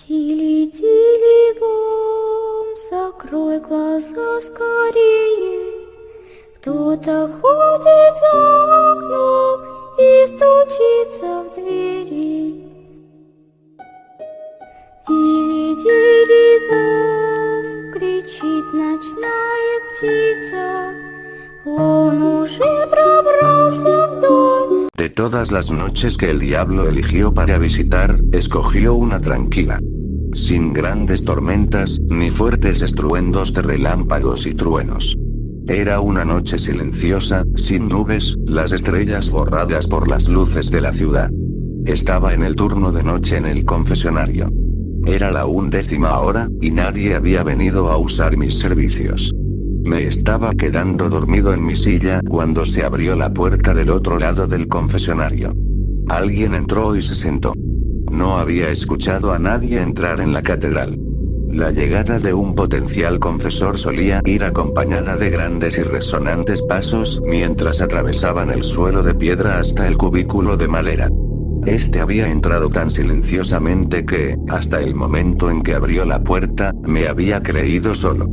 Тили-тили-бом, закрой глаза скорее. Кто-то ходит за окном и стучится в двери. Тили-тили-бом, кричит ночная птица. Он уже пробрался в дом. De todas las noches que el diablo eligió para visitar, escogió una tranquila. Sin grandes tormentas, ni fuertes estruendos de relámpagos y truenos. Era una noche silenciosa, sin nubes, las estrellas borradas por las luces de la ciudad. Estaba en el turno de noche en el confesionario. Era la 11ª hora, y nadie había venido a usar mis servicios. Me estaba quedando dormido en mi silla cuando se abrió la puerta del otro lado del confesionario. Alguien entró y se sentó. No había escuchado a nadie entrar en la catedral. La llegada de un potencial confesor solía ir acompañada de grandes y resonantes pasos mientras atravesaban el suelo de piedra hasta el cubículo de madera. Este había entrado tan silenciosamente que, hasta el momento en que abrió la puerta, me había creído solo.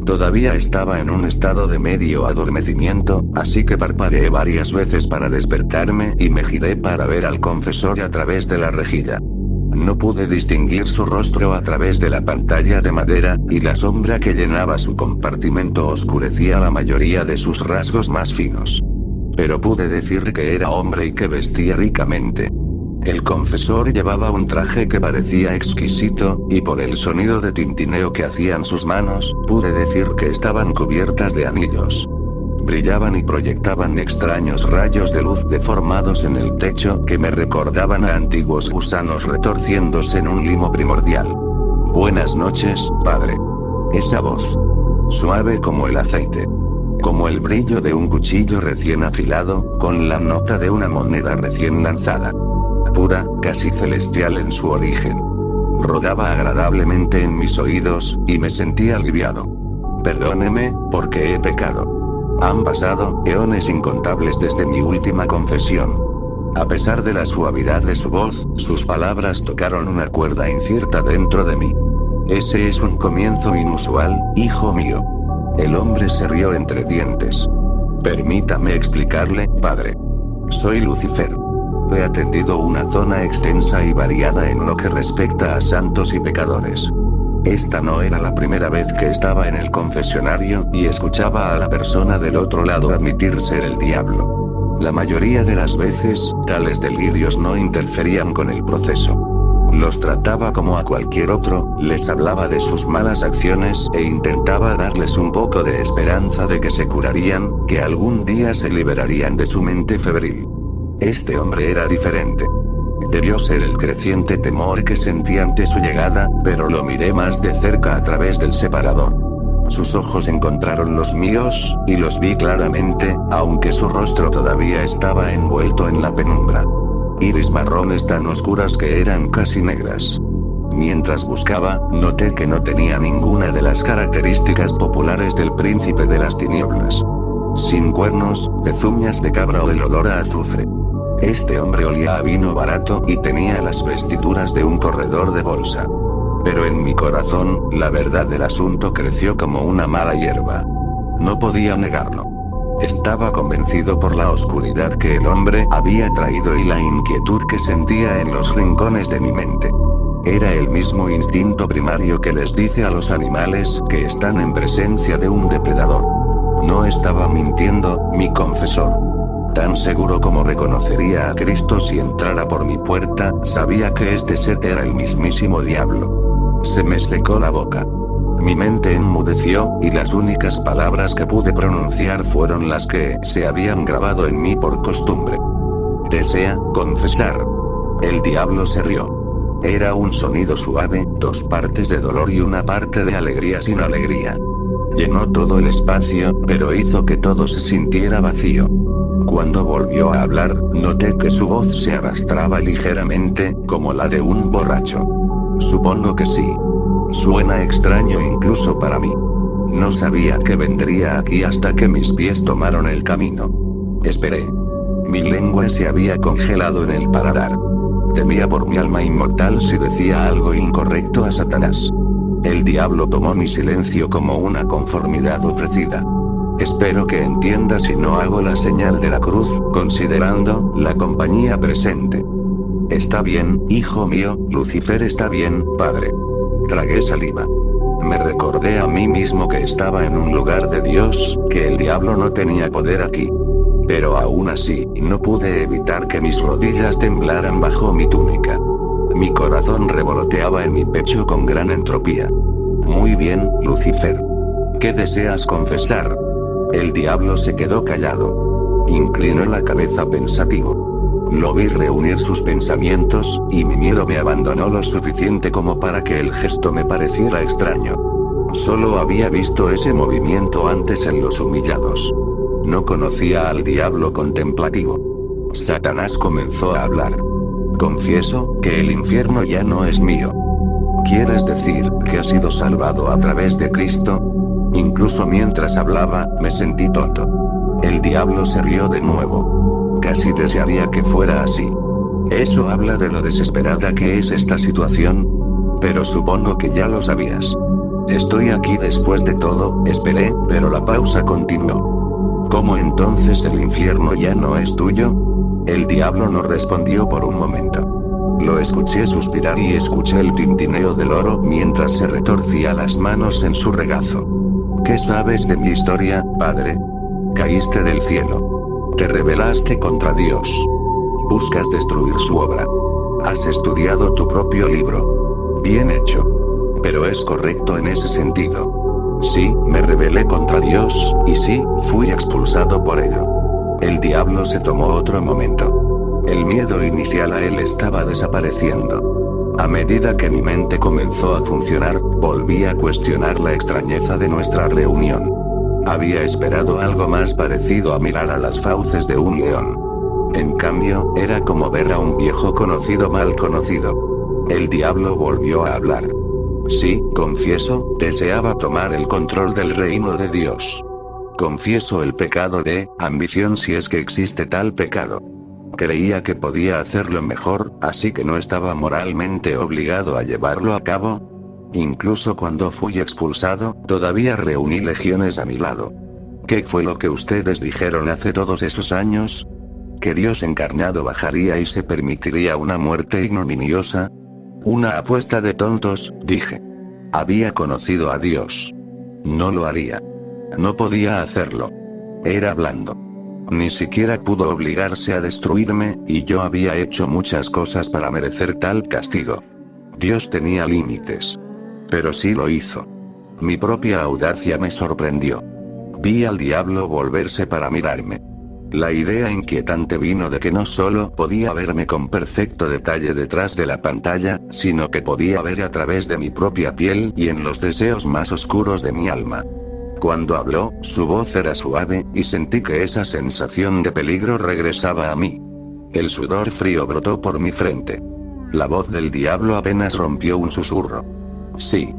Todavía estaba en un estado de medio adormecimiento, así que parpadeé varias veces para despertarme y me giré para ver al confesor a través de la rejilla. No pude distinguir su rostro a través de la pantalla de madera, y la sombra que llenaba su compartimento oscurecía la mayoría de sus rasgos más finos. Pero pude decir que era hombre y que vestía ricamente. El confesor llevaba un traje que parecía exquisito, y por el sonido de tintineo que hacían sus manos, pude decir que estaban cubiertas de anillos. Brillaban y proyectaban extraños rayos de luz deformados en el techo que me recordaban a antiguos gusanos retorciéndose en un limo primordial. Buenas noches, padre. Esa voz. Suave como el aceite. Como el brillo de un cuchillo recién afilado, con la nota de una moneda recién lanzada. Pura, casi celestial en su origen. Rodaba agradablemente en mis oídos, y me sentí aliviado. Perdóneme, porque he pecado. Han pasado eones incontables desde mi última confesión. A pesar de la suavidad de su voz, sus palabras tocaron una cuerda incierta dentro de mí. Ese es un comienzo inusual, hijo mío. El hombre se rió entre dientes. Permítame explicarle, padre. Soy Lucifer. He atendido una zona extensa y variada en lo que respecta a santos y pecadores. Esta no era la primera vez que estaba en el confesionario y escuchaba a la persona del otro lado admitir ser el diablo. La mayoría de las veces, tales delirios no interferían con el proceso. Los trataba como a cualquier otro, les hablaba de sus malas acciones e intentaba darles un poco de esperanza de que se curarían, que algún día se liberarían de su mente febril. Este hombre era diferente. Debió ser el creciente temor que sentí ante su llegada, pero lo miré más de cerca a través del separador. Sus ojos encontraron los míos, y los vi claramente, aunque su rostro todavía estaba envuelto en la penumbra. Iris marrones tan oscuras que eran casi negras. Mientras buscaba, noté que no tenía ninguna de las características populares del príncipe de las tinieblas. Sin cuernos, pezuñas de cabra o el olor a azufre. Este hombre olía a vino barato y tenía las vestiduras de un corredor de bolsa. Pero en mi corazón, la verdad del asunto creció como una mala hierba. No podía negarlo. Estaba convencido por la oscuridad que el hombre había traído y la inquietud que sentía en los rincones de mi mente. Era el mismo instinto primario que les dice a los animales que están en presencia de un depredador. No estaba mintiendo, mi confesor. Tan seguro como reconocería a Cristo si entrara por mi puerta, sabía que este ser era el mismísimo diablo. Se me secó la boca. Mi mente enmudeció, y las únicas palabras que pude pronunciar fueron las que se habían grabado en mí por costumbre. Desea confesar. El diablo se rió. Era un sonido suave, 2 partes de dolor y una parte de alegría sin alegría. Llenó todo el espacio, pero hizo que todo se sintiera vacío. Cuando volvió a hablar, noté que su voz se arrastraba ligeramente, como la de un borracho. Supongo que sí. Suena extraño incluso para mí. No sabía que vendría aquí hasta que mis pies tomaron el camino. Esperé. Mi lengua se había congelado en el paladar. Temía por mi alma inmortal si decía algo incorrecto a Satanás. El diablo tomó mi silencio como una conformidad ofrecida. Espero que entiendas si no hago la señal de la cruz, considerando la compañía presente. Está bien, hijo mío, Lucifer está bien, padre. Tragué saliva. Me recordé a mí mismo que estaba en un lugar de Dios, que el diablo no tenía poder aquí. Pero aún así, no pude evitar que mis rodillas temblaran bajo mi túnica. Mi corazón revoloteaba en mi pecho con gran entropía. Muy bien, Lucifer. ¿Qué deseas confesar? El diablo se quedó callado. Inclinó la cabeza pensativo. Lo vi reunir sus pensamientos, y mi miedo me abandonó lo suficiente como para que el gesto me pareciera extraño. Solo había visto ese movimiento antes en los humillados. No conocía al diablo contemplativo. Satanás comenzó a hablar. Confieso que el infierno ya no es mío. ¿Quieres decir que has sido salvado a través de Cristo? Incluso mientras hablaba, me sentí tonto. El diablo se rió de nuevo. Casi desearía que fuera así. Eso habla de lo desesperada que es esta situación. Pero supongo que ya lo sabías. Estoy aquí después de todo, esperé, pero la pausa continuó. ¿Cómo entonces el infierno ya no es tuyo? El diablo no respondió por un momento. Lo escuché suspirar y escuché el tintineo del oro mientras se retorcía las manos en su regazo. ¿Qué sabes de mi historia, padre? Caíste del cielo. Te rebelaste contra Dios. Buscas destruir su obra. Has estudiado tu propio libro. Bien hecho. Pero es correcto en ese sentido. Sí, me rebelé contra Dios, y sí, fui expulsado por ello. El diablo se tomó otro momento. El miedo inicial a él estaba desapareciendo. A medida que mi mente comenzó a funcionar, volví a cuestionar la extrañeza de nuestra reunión. Había esperado algo más parecido a mirar a las fauces de un león. En cambio, era como ver a un viejo conocido mal conocido. El diablo volvió a hablar. Sí, confieso, deseaba tomar el control del reino de Dios. Confieso el pecado de ambición si es que existe tal pecado. Creía que podía hacerlo mejor, así que no estaba moralmente obligado a llevarlo a cabo. Incluso cuando fui expulsado, todavía reuní legiones a mi lado. ¿Qué fue lo que ustedes dijeron hace todos esos años? ¿Que Dios encarnado bajaría y se permitiría una muerte ignominiosa? Una apuesta de tontos, dije. Había conocido a Dios. No lo haría. No podía hacerlo. Era blando. Ni siquiera pudo obligarse a destruirme, y yo había hecho muchas cosas para merecer tal castigo. Dios tenía límites. Pero sí lo hizo. Mi propia audacia me sorprendió. Vi al diablo volverse para mirarme. La idea inquietante vino de que no solo podía verme con perfecto detalle detrás de la pantalla, sino que podía ver a través de mi propia piel y en los deseos más oscuros de mi alma. Cuando habló, su voz era suave, y sentí que esa sensación de peligro regresaba a mí. El sudor frío brotó por mi frente. La voz del diablo apenas rompió un susurro. Sí.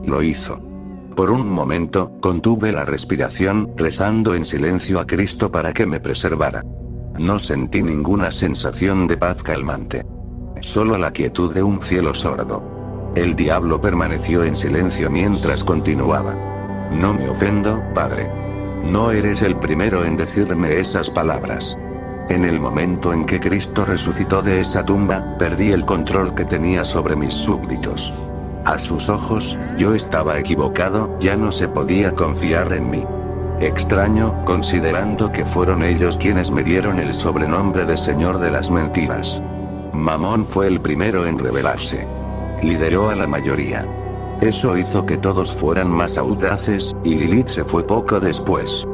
Lo hizo. Por un momento, contuve la respiración, rezando en silencio a Cristo para que me preservara. No sentí ninguna sensación de paz calmante. Solo la quietud de un cielo sordo. El diablo permaneció en silencio mientras continuaba. No me ofendo, padre. No eres el primero en decirme esas palabras. En el momento en que Cristo resucitó de esa tumba, perdí el control que tenía sobre mis súbditos. A sus ojos, yo estaba equivocado, ya no se podía confiar en mí. Extraño, considerando que fueron ellos quienes me dieron el sobrenombre de Señor de las Mentiras. Mamón fue el primero en rebelarse. Lideró a la mayoría. Eso hizo que todos fueran más audaces, y Lilith se fue poco después.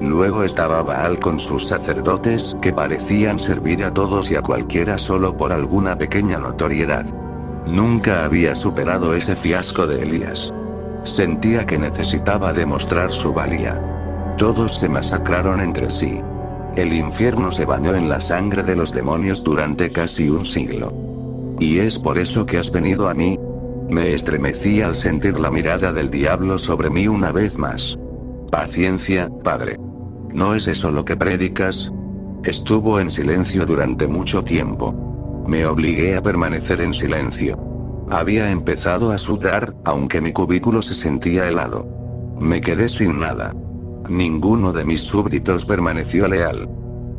Luego estaba Baal con sus sacerdotes, que parecían servir a todos y a cualquiera solo por alguna pequeña notoriedad. Nunca había superado ese fiasco de Elías. Sentía que necesitaba demostrar su valía. Todos se masacraron entre sí. El infierno se bañó en la sangre de los demonios durante casi un siglo. ¿Y es por eso que has venido a mí? Me estremecí al sentir la mirada del diablo sobre mí una vez más. Paciencia, padre. ¿No es eso lo que predicas? Estuvo en silencio durante mucho tiempo. Me obligué a permanecer en silencio. Había empezado a sudar, aunque mi cubículo se sentía helado. Me quedé sin nada. Ninguno de mis súbditos permaneció leal.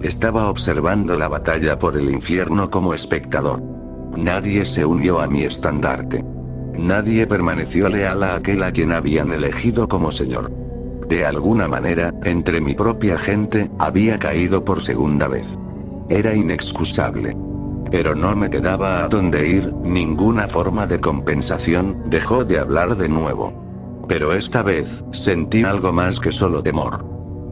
Estaba observando la batalla por el infierno como espectador. Nadie se unió a mi estandarte. Nadie permaneció leal a aquel a quien habían elegido como señor. De alguna manera, entre mi propia gente, había caído por segunda vez. Era inexcusable. Pero no me quedaba a dónde ir, ninguna forma de compensación. Dejó de hablar de nuevo. Pero esta vez, sentí algo más que solo temor.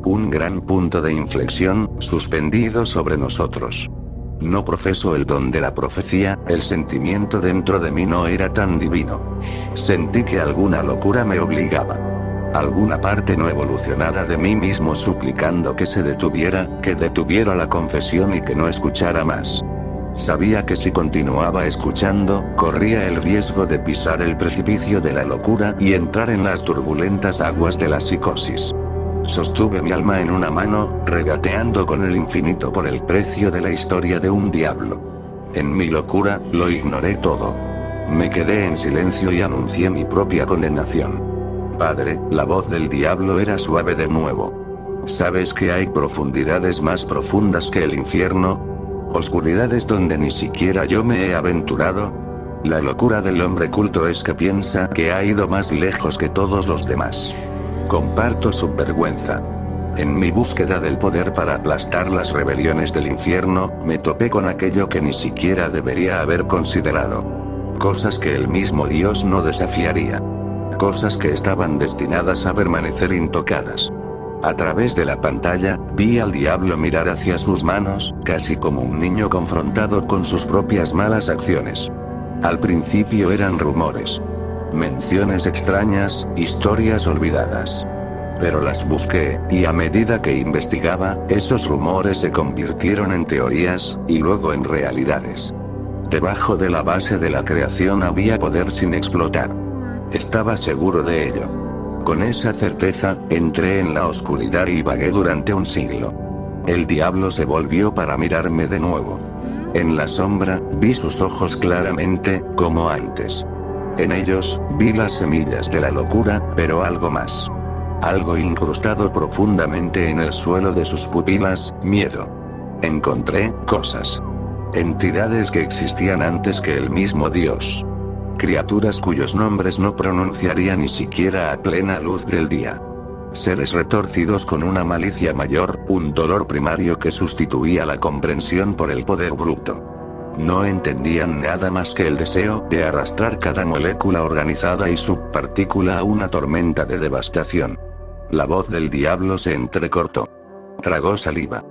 Un gran punto de inflexión, suspendido sobre nosotros. No profeso el don de la profecía, el sentimiento dentro de mí no era tan divino. Sentí que alguna locura me obligaba. Alguna parte no evolucionada de mí mismo suplicando que se detuviera, que detuviera la confesión y que no escuchara más. Sabía que si continuaba escuchando, corría el riesgo de pisar el precipicio de la locura y entrar en las turbulentas aguas de la psicosis. Sostuve mi alma en una mano, regateando con el infinito por el precio de la historia de un diablo. En mi locura, lo ignoré todo. Me quedé en silencio y anuncié mi propia condenación. Padre, la voz del diablo era suave de nuevo. ¿Sabes que hay profundidades más profundas que el infierno? Oscuridades donde ni siquiera yo me he aventurado. La locura del hombre culto es que piensa que ha ido más lejos que todos los demás. Comparto su vergüenza. En mi búsqueda del poder para aplastar las rebeliones del infierno, me topé con aquello que ni siquiera debería haber considerado. Cosas que el mismo Dios no desafiaría. Cosas que estaban destinadas a permanecer intocadas. A través de la pantalla, vi al diablo mirar hacia sus manos, casi como un niño confrontado con sus propias malas acciones. Al principio eran rumores. Menciones extrañas, historias olvidadas. Pero las busqué, y a medida que investigaba, esos rumores se convirtieron en teorías, y luego en realidades. Debajo de la base de la creación había poder sin explotar. Estaba seguro de ello. Con esa certeza, entré en la oscuridad y vagué durante un siglo. El diablo se volvió para mirarme de nuevo. En la sombra, vi sus ojos claramente, como antes. En ellos, vi las semillas de la locura, pero algo más. Algo incrustado profundamente en el suelo de sus pupilas, miedo. Encontré cosas. Entidades que existían antes que el mismo Dios. Criaturas cuyos nombres no pronunciaría ni siquiera a plena luz del día. Seres retorcidos con una malicia mayor, un dolor primario que sustituía la comprensión por el poder bruto. No entendían nada más que el deseo de arrastrar cada molécula organizada y subpartícula a una tormenta de devastación. La voz del diablo se entrecortó. Tragó saliva.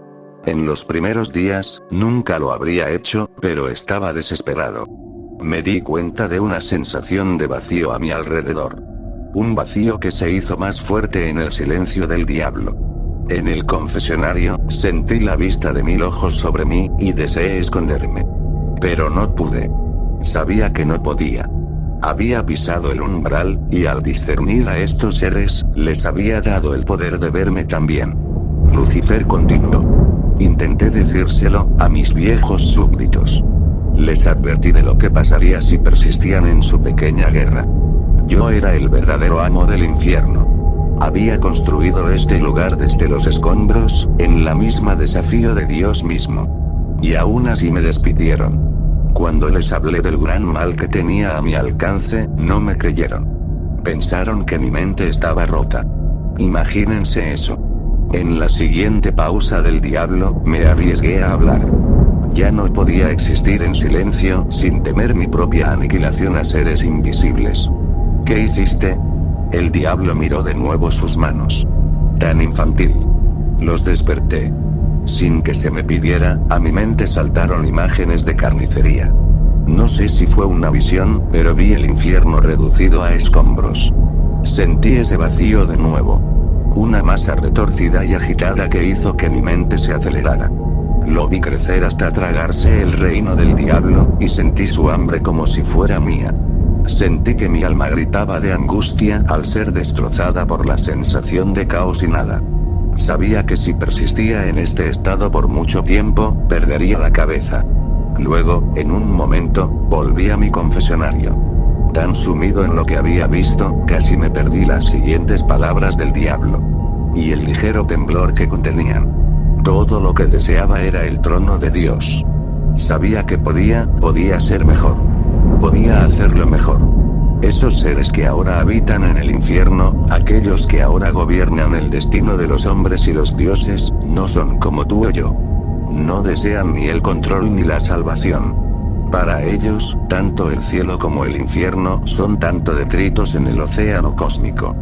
En los primeros días, nunca lo habría hecho, pero estaba desesperado. Me di cuenta de una sensación de vacío a mi alrededor. Un vacío que se hizo más fuerte en el silencio del diablo. En el confesionario, sentí la vista de 1000 ojos sobre mí, y deseé esconderme. Pero no pude. Sabía que no podía. Había pisado el umbral, y al discernir a estos seres, les había dado el poder de verme también. Lucifer continuó. Intenté decírselo a mis viejos súbditos. Les advertí de lo que pasaría si persistían en su pequeña guerra. Yo era el verdadero amo del infierno. Había construido este lugar desde los escombros, en la misma desafío de Dios mismo. Y aún así me despidieron. Cuando les hablé del gran mal que tenía a mi alcance, no me creyeron. Pensaron que mi mente estaba rota. Imagínense eso. En la siguiente pausa del diablo, me arriesgué a hablar. Ya no podía existir en silencio, sin temer mi propia aniquilación a seres invisibles. ¿Qué hiciste? El diablo miró de nuevo sus manos. Tan infantil. Los desperté. Sin que se me pidiera, a mi mente saltaron imágenes de carnicería. No sé si fue una visión, pero vi el infierno reducido a escombros. Sentí ese vacío de nuevo. Una masa retorcida y agitada que hizo que mi mente se acelerara. Lo vi crecer hasta tragarse el reino del diablo, y sentí su hambre como si fuera mía. Sentí que mi alma gritaba de angustia al ser destrozada por la sensación de caos y nada. Sabía que si persistía en este estado por mucho tiempo, perdería la cabeza. Luego, en un momento, volví a mi confesionario. Tan sumido en lo que había visto, casi me perdí las siguientes palabras del diablo. Y el ligero temblor que contenían. Todo lo que deseaba era el trono de Dios. Sabía que podía ser mejor. Podía hacerlo mejor. Esos seres que ahora habitan en el infierno, aquellos que ahora gobiernan el destino de los hombres y los dioses, no son como tú o yo. No desean ni el control ni la salvación. Para ellos, tanto el cielo como el infierno son tanto detritos en el océano cósmico.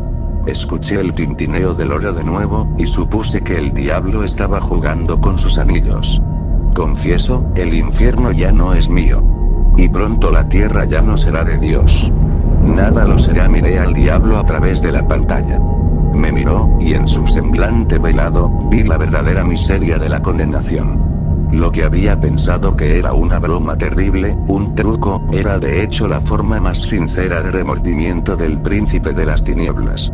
Escuché el tintineo del oro de nuevo, y supuse que el diablo estaba jugando con sus anillos. Confieso, el infierno ya no es mío. Y pronto la tierra ya no será de Dios. Nada lo será. Miré al diablo a través de la pantalla. Me miró, y en su semblante velado, vi la verdadera miseria de la condenación. Lo que había pensado que era una broma terrible, un truco, era de hecho la forma más sincera de remordimiento del príncipe de las tinieblas.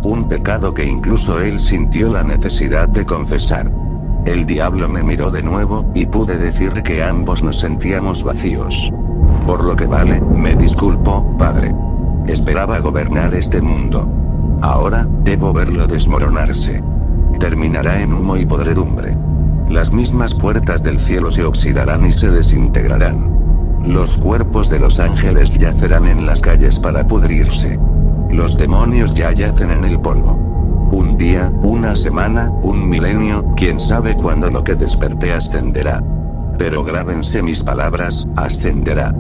Un pecado que incluso él sintió la necesidad de confesar. El diablo me miró de nuevo, y pude decir que ambos nos sentíamos vacíos. Por lo que vale, me disculpo, padre. Esperaba gobernar este mundo. Ahora, debo verlo desmoronarse. Terminará en humo y podredumbre. Las mismas puertas del cielo se oxidarán y se desintegrarán. Los cuerpos de los ángeles yacerán en las calles para pudrirse. Los demonios ya yacen en el polvo. Un día, una semana, un milenio, quién sabe cuándo lo que desperté ascenderá. Pero grábense mis palabras, ascenderá.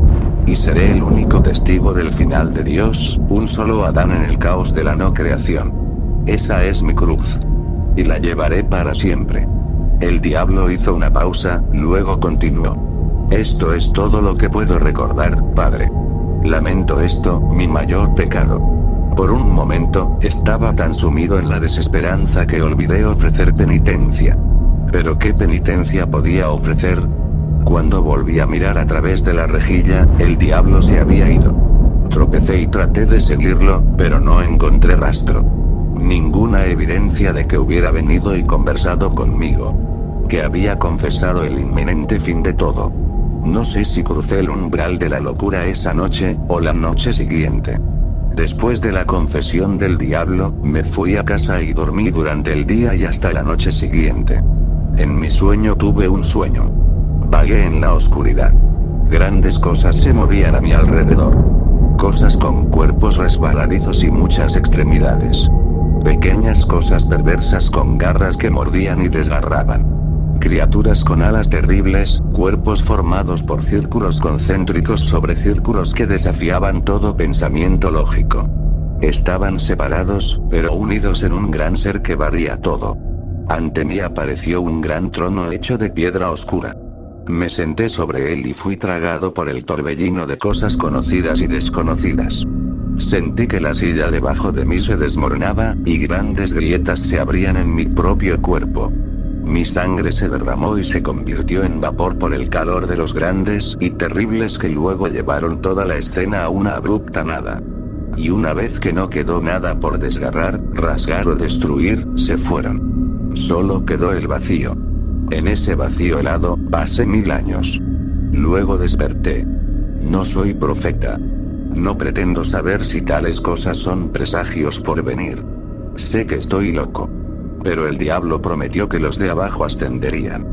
Y seré el único testigo del final de Dios, un solo Adán en el caos de la no creación. Esa es mi cruz. Y la llevaré para siempre. El diablo hizo una pausa, luego continuó. Esto es todo lo que puedo recordar, padre. Lamento esto, mi mayor pecado. Por un momento, estaba tan sumido en la desesperanza que olvidé ofrecer penitencia. ¿Pero qué penitencia podía ofrecer? Cuando volví a mirar a través de la rejilla, el diablo se había ido. Tropecé y traté de seguirlo, pero no encontré rastro. Ninguna evidencia de que hubiera venido y conversado conmigo. Que había confesado el inminente fin de todo. No sé si crucé el umbral de la locura esa noche, o la noche siguiente. Después de la confesión del diablo, me fui a casa y dormí durante el día y hasta la noche siguiente. En mi sueño tuve un sueño. Vagué en la oscuridad. Grandes cosas se movían a mi alrededor. Cosas con cuerpos resbaladizos y muchas extremidades. Pequeñas cosas perversas con garras que mordían y desgarraban. Criaturas con alas terribles, cuerpos formados por círculos concéntricos sobre círculos que desafiaban todo pensamiento lógico. Estaban separados, pero unidos en un gran ser que barría todo. Ante mí apareció un gran trono hecho de piedra oscura. Me senté sobre él y fui tragado por el torbellino de cosas conocidas y desconocidas. Sentí que la silla debajo de mí se desmoronaba, y grandes grietas se abrían en mi propio cuerpo. Mi sangre se derramó y se convirtió en vapor por el calor de los grandes y terribles que luego llevaron toda la escena a una abrupta nada. Y una vez que no quedó nada por desgarrar, rasgar o destruir, se fueron. Solo quedó el vacío. En ese vacío helado, pasé 1000 años. Luego desperté. No soy profeta. No pretendo saber si tales cosas son presagios por venir. Sé que estoy loco. Pero el diablo prometió que los de abajo ascenderían.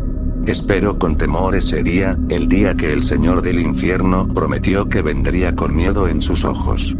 Espero con temor ese día, el día que el Señor del infierno prometió que vendría con miedo en sus ojos.